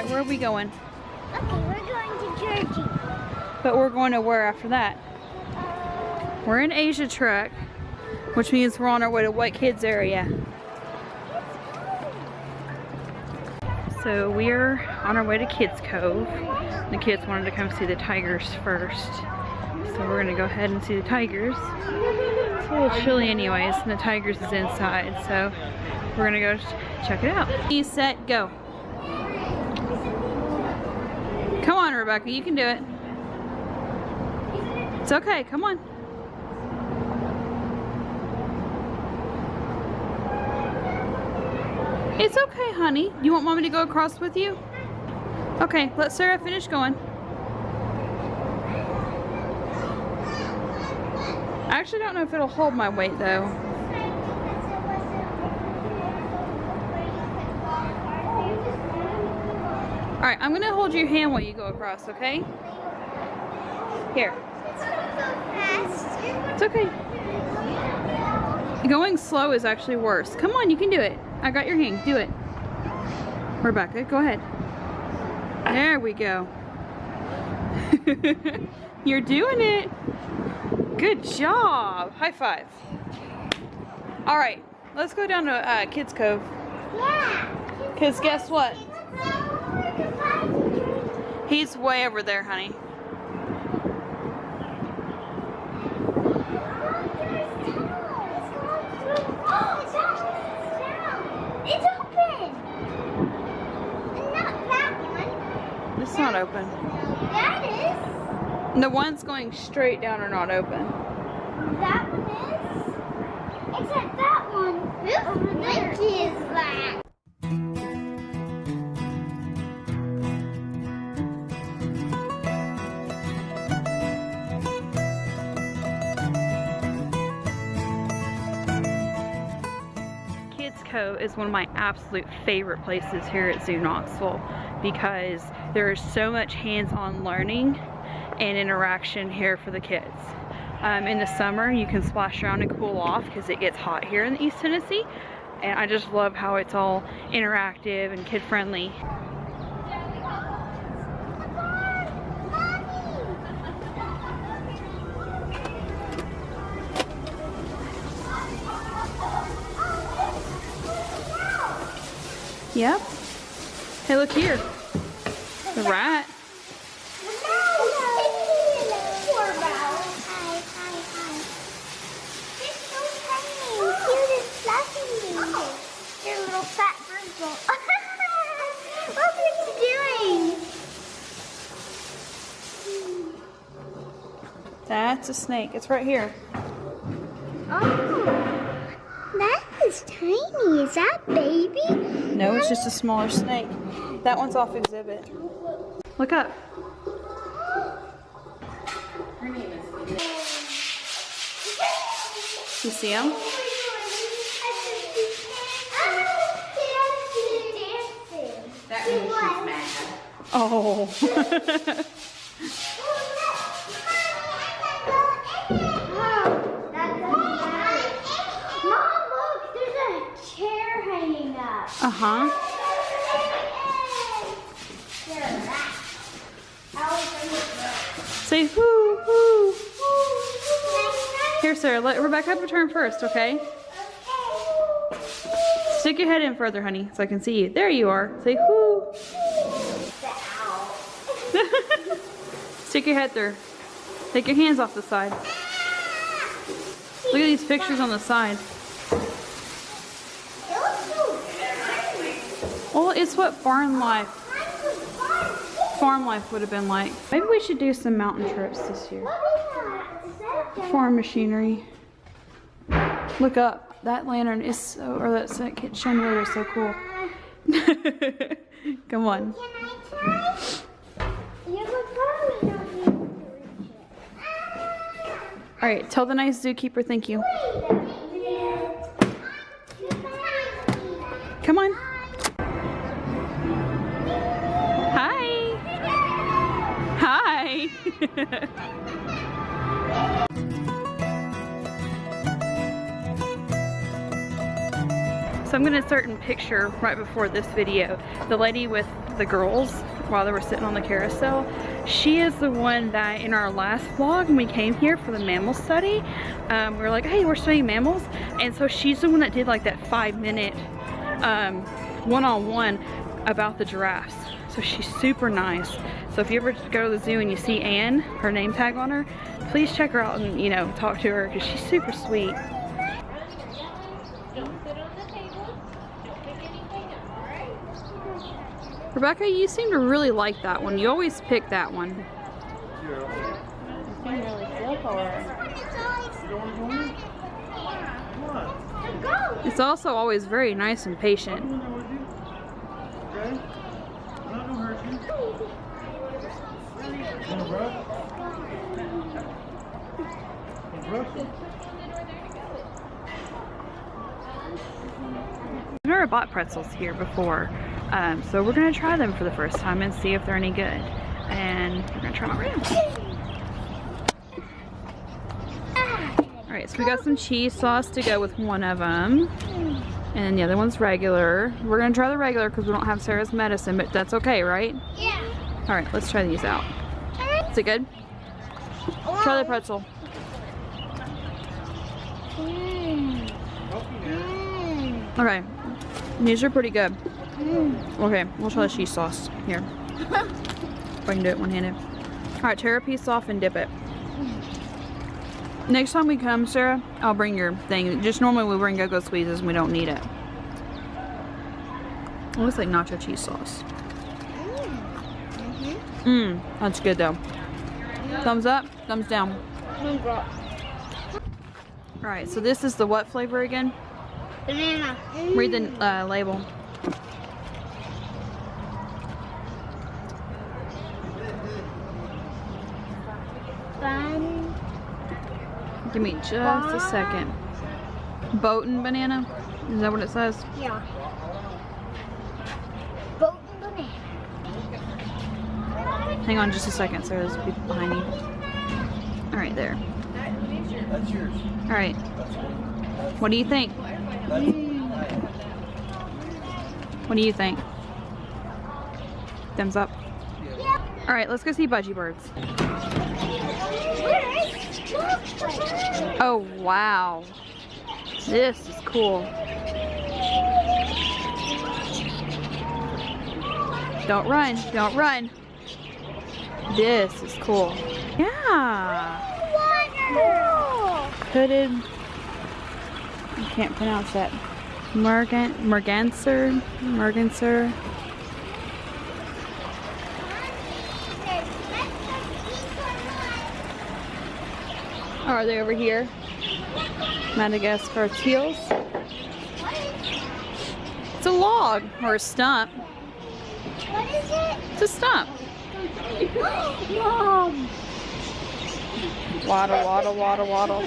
Alright, where are we going? Okay, we're going to Georgie. But we're going to where after that? We're in Asia Truck, which means we're on our way to White Kids area. So we're on our way to Kids Cove. The kids wanted to come see the tigers first. So we're gonna go ahead and see the tigers. It's a little chilly anyways, and the tigers is inside. So we're gonna go check it out. Ready, set, go. Come on, Rebecca, you can do it. It's okay, come on. It's okay, honey. You want mommy to go across with you? Okay, let Sarah finish going. I actually don't know if it'll hold my weight though. Alright, I'm gonna hold your hand while you go across, okay? Here. It's okay. Going slow is actually worse. Come on, you can do it. I got your hand. Do it. Rebecca, go ahead. There we go. You're doing it. Good job. High five. All right, let's go down to Kids Cove. Yeah. Because guess what? He's way over there, honey. It's open! And not that one. It's not open. That is. The ones going straight down are not open. That one is. Except that one. Over there. Which is that? Cove is one of my absolute favorite places here at Zoo Knoxville because there is so much hands-on learning and interaction here for the kids. In the summer you can splash around and cool off because it gets hot here in East Tennessee, and I just love how it's all interactive and kid-friendly. Yep. Hey, look here. The rat. Your little fat virgil. What are you doing? That's a snake. It's right here. Oh, that is tiny. Is that baby? No, it's just a smaller snake. That one's off exhibit. Look up. You see him? That means she's mad. Oh. Mom, look, there's a chair hanging up. Uh-huh. Say whoo, whoo. Here, Sarah, let Rebecca have a turn first, okay? Stick your head in further, honey, so I can see you. There you are. Say whoo. Stick your head through. Take your hands off the side. Look at these pictures on the side. Well, it's what farm life would have been like. Maybe we should do some mountain trips this year. Farm machinery. Look up. That lantern is so, or that chandelier is so cool. Come on. Can I try? You look probably not able to reach it. Alright, tell the nice zookeeper thank you. Come on. Hi. Hi. So I'm going to start in picture right before this video. The lady with the girls while they were sitting on the carousel. She is the one that in our last vlog when we came here for the mammal study, we were like, hey, we're studying mammals. And so she's the one that did like that 5-minute one-on-one about the giraffes. So she's super nice. So if you ever go to the zoo and you see Anne, her name tag on her, please check her out and, you know, talk to her because she's super sweet. Rebecca, you seem to really like that one. You always pick that one. You seem really feel for her. It's also always very nice and patient. I've never bought pretzels here before. So we're gonna try them for the first time and see if they're any good. And we're gonna try them right now. Alright, so we got some cheese sauce to go with one of them. And the other one's regular. We're gonna try the regular because we don't have Sarah's medicine, but that's okay, right? Yeah. Alright, let's try these out. Is it good? Try the pretzel. Okay, these are pretty good. Okay, we'll try the cheese sauce. Here. If I can do it one-handed. Alright, tear a piece off and dip it. Next time we come, Sarah, I'll bring your thing. Just normally we bring Go-Go Squeezes and we don't need it. It looks like nacho cheese sauce. That's good though. Thumbs up, thumbs down. Alright, so this is the what flavor again? Banana. Read the label. Fun. Give me just a second. Boatin' banana? Is that what it says? Yeah. Boat and banana. Hang on just a second, Sarah. There's people behind you. Alright, there. That's yours. Alright. What do you think? What do you think? Thumbs up. Alright, let's go see Budgie Birds. Oh, wow. This is cool. Don't run. Don't run. This is cool. Yeah. Hooded. I can't pronounce that. Merganser. Oh, are they over here? Madagascar teals. It's a log or a stump. What is it? It's a stump. Mom. Waddle, waddle, waddle, waddle.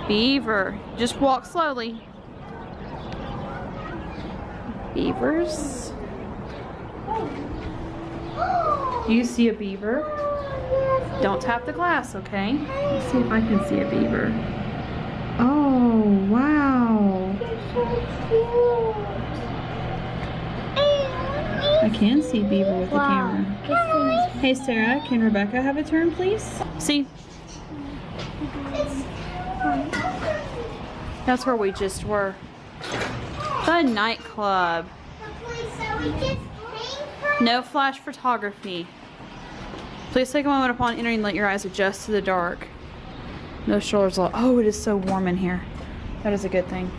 Beaver. Just walk slowly. Beavers. Do you see a beaver? Don't tap the glass, okay? Let's see if I can see a beaver. Oh, wow. I can see beaver with the camera. Hey Sarah, can Rebecca have a turn, please? See? That's where we just were. The nightclub. No flash photography. Please take a moment upon entering and let your eyes adjust to the dark. No shoulders. Oh, it is so warm in here. That is a good thing.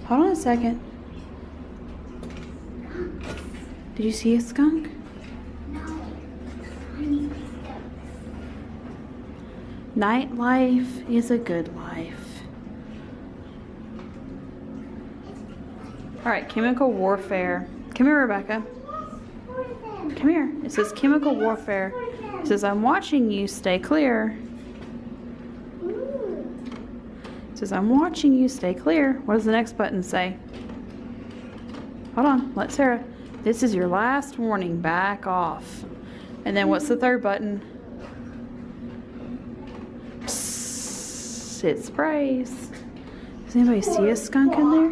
Hold on a second. Did you see a skunk? Nightlife is a good life. Alright, chemical warfare. Come here, Rebecca. Come here. It says chemical warfare. It says, I'm watching you, stay clear. It says, I'm watching you, stay clear. What does the next button say? Hold on, let Sarah. This is your last warning, back off. And then what's the third button? smells, it sprays. Does anybody see a skunk in there?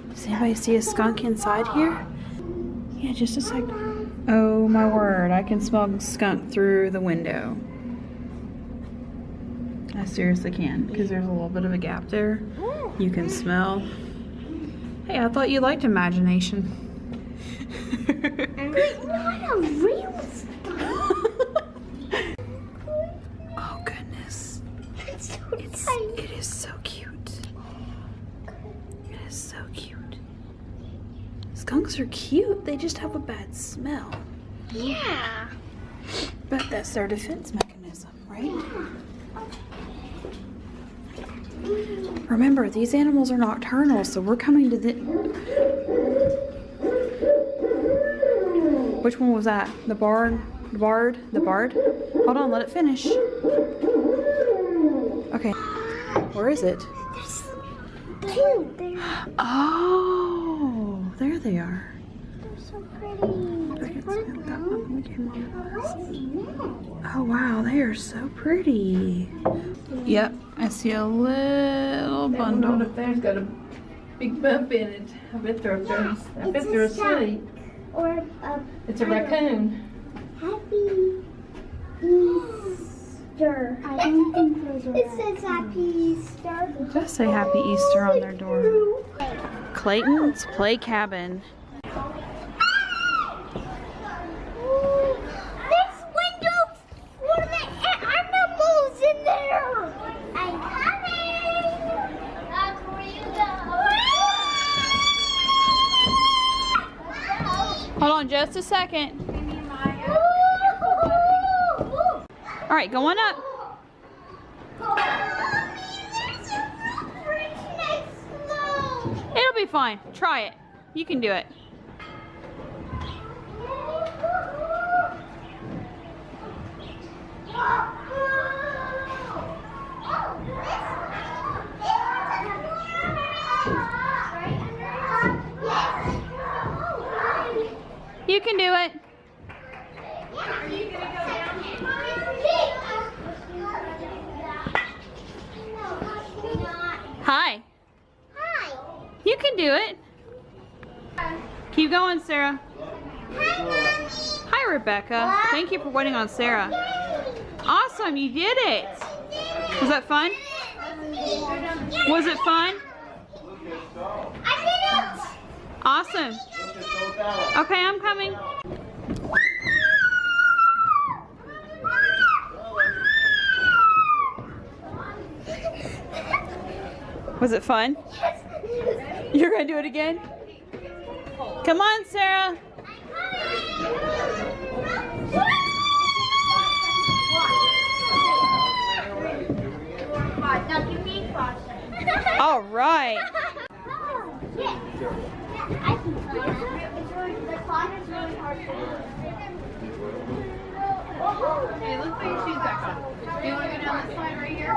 Does anybody see a skunk inside here? Yeah, just a sec. Oh my word, I can smell skunk through the window. I seriously can, because there's a little bit of a gap there. You can smell. Hey, I thought you liked imagination. What a real skunk. Oh goodness. It is so cute. It is so cute. Skunks are cute, they just have a bad smell. Yeah. But that's their defense mechanism, right? Remember, these animals are nocturnal, so we're coming to the... Which one was that? The bard? The bard? The bard? Hold on, let it finish. Okay. Where is it? Cute. They're Oh, there they are. so pretty. I can smell that one. Oh wow, they are so pretty. Yep, I see a little That one bundle. up there's got a big bump in it. I bet they're asleep. I bet they're asleep. Or a It's a raccoon. Happy Easter. I don't think those are. It says Happy Easter. It does say Happy Easter on their door. Clayton's Play Cabin. There's windows for the animals in there. I'm coming. That's where you go. Hold on just a second. All right, go on up. It'll be fine. Try it. You can do it. You can do it. Hi. Hi. You can do it. Keep going, Sarah. Hi, Mommy. Hi, Rebecca. Thank you for waiting on Sarah. Awesome, you did it. Was that fun? Was it fun? I did it. Awesome. Okay, I'm coming. Was it fun? You're gonna do it again? Come on, Sarah. All right. I can climb. The climb is really hard for me. Hey, let's put your shoes back on. Do you want to go down this line right here?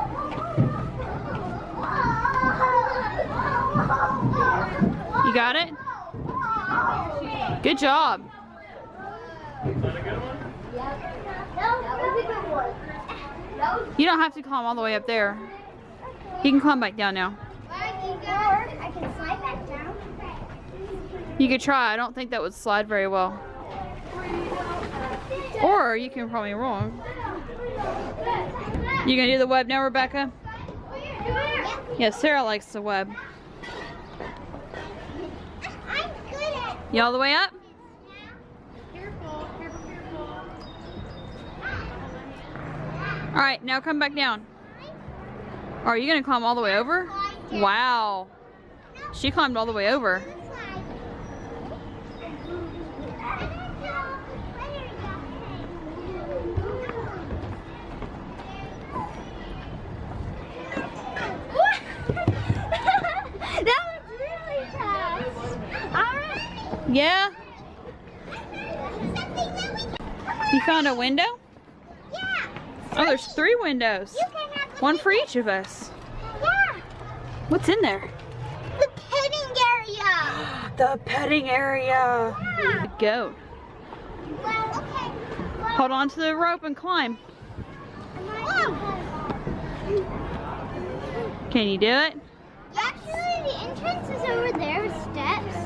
You got it? Good job. You don't have to climb all the way up there. You can climb back down now. I can slide back down. You could try. I don't think that would slide very well. Or you can probably roll. You gonna do the web now, Rebecca? Yeah, Sarah likes the web. I'm good at You all the way up? All right, now come back down. Are you gonna climb all the way over? Wow. She climbed all the way over. That was really fast. Alright. Yeah? You found a window? Yeah. Oh, there's 3 windows. You can have the One for each of us. Yeah. What's in there? The petting area. The petting area. Yeah. Go. Well, okay. Well, Hold on to the rope and climb. Whoa. Can you do it? Actually, the entrance is over there with steps.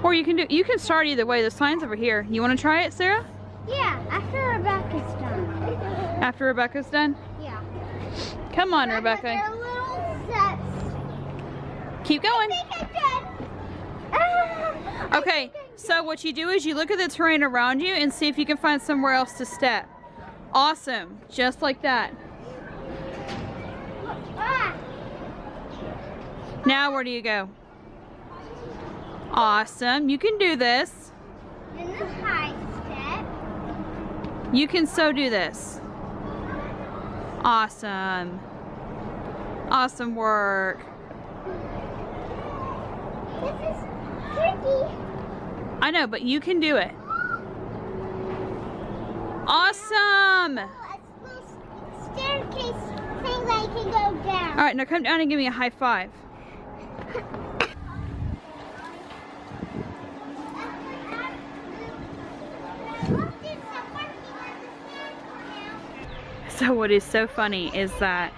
Or you can start either way. The sign's over here. You want to try it, Sarah? Yeah, after Rebecca's done. After Rebecca's done? Yeah. Come on, There Rebecca. are little steps. Keep going. I think I did. Okay, so what you do is you look at the terrain around you and see if you can find somewhere else to step. Awesome. Just like that. Ah. Now where do you go? Awesome. You can do this. Then the high step. You can so do this. Awesome. Awesome work. This is tricky. I know, but you can do it. Awesome. A little staircase thing that I can go down. All right, now come down and give me a high five. So what is so funny is that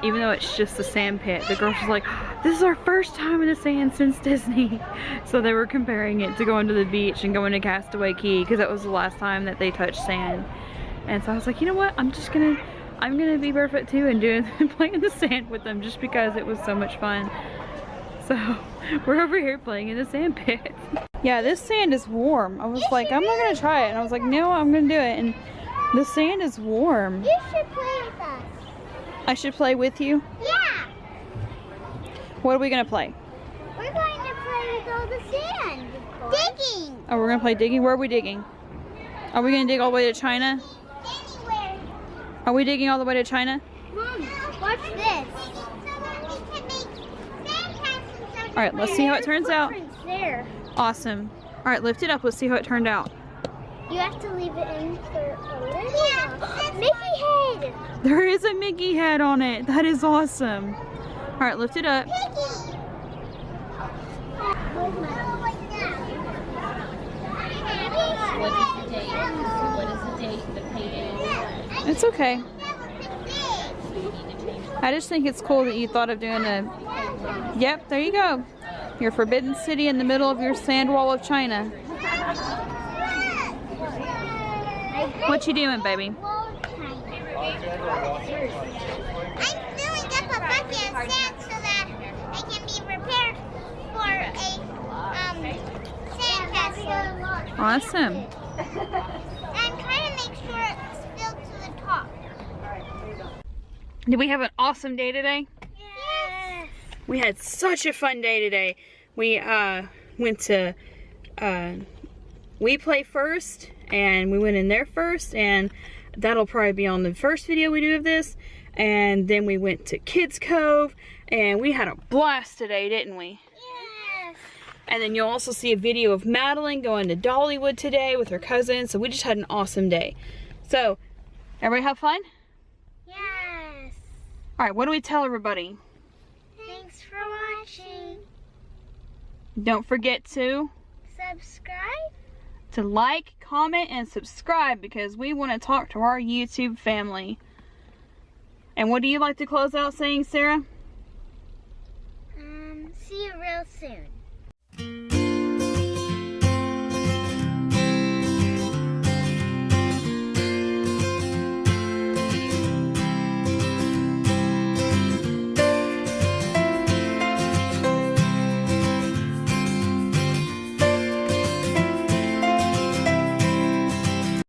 even though it's just a sand pit, the girls were like, this is our first time in the sand since Disney. So they were comparing it to going to the beach and going to Castaway Cay because that was the last time that they touched sand. And so I was like, you know what, I'm gonna be barefoot too and play in the sand with them just because it was so much fun. So we're over here playing in the sand pit. Yeah, this sand is warm. I was like, I'm not gonna try it. And I was like, no, I'm gonna do it. And the sand is warm. You should play with us. I should play with you? Yeah. What are we gonna play? We're going to play with all the sand. Digging. Oh, we're gonna play digging? Where are we digging? Are we gonna dig all the way to China? Anywhere. Are we digging all the way to China? Mom, watch this. All right, let's see how it turns out. There. Awesome. All right, lift it up. Let's see how it turned out. You have to leave it in for a little while. Mickey head. There is a Mickey head on it. That is awesome. All right, lift it up. What is the date the payday is? It's okay. I just think it's cool that you thought of doing a... Yep, there you go. Your Forbidden City in the middle of your sand wall of China. What you doing, baby? I'm filling up a bucket of sand so that I can be prepared for a sand castle. Awesome. I'm trying to make sure it's filled to the top. Did we have an awesome day today? Yes. We had such a fun day today. We went to We Play First, and we went in there first, and that'll probably be on the first video we do of this. And then we went to Kids Cove, and we had a blast today, didn't we? Yes. And then you'll also see a video of Madeline going to Dollywood today with her cousin. So we just had an awesome day. So, everybody have fun? Yes. All right, what do we tell everybody? Thanks for watching. Don't forget to Subscribe. like, comment, and subscribe because we want to talk to our YouTube family. And what do you like to close out saying, Sarah? See you real soon.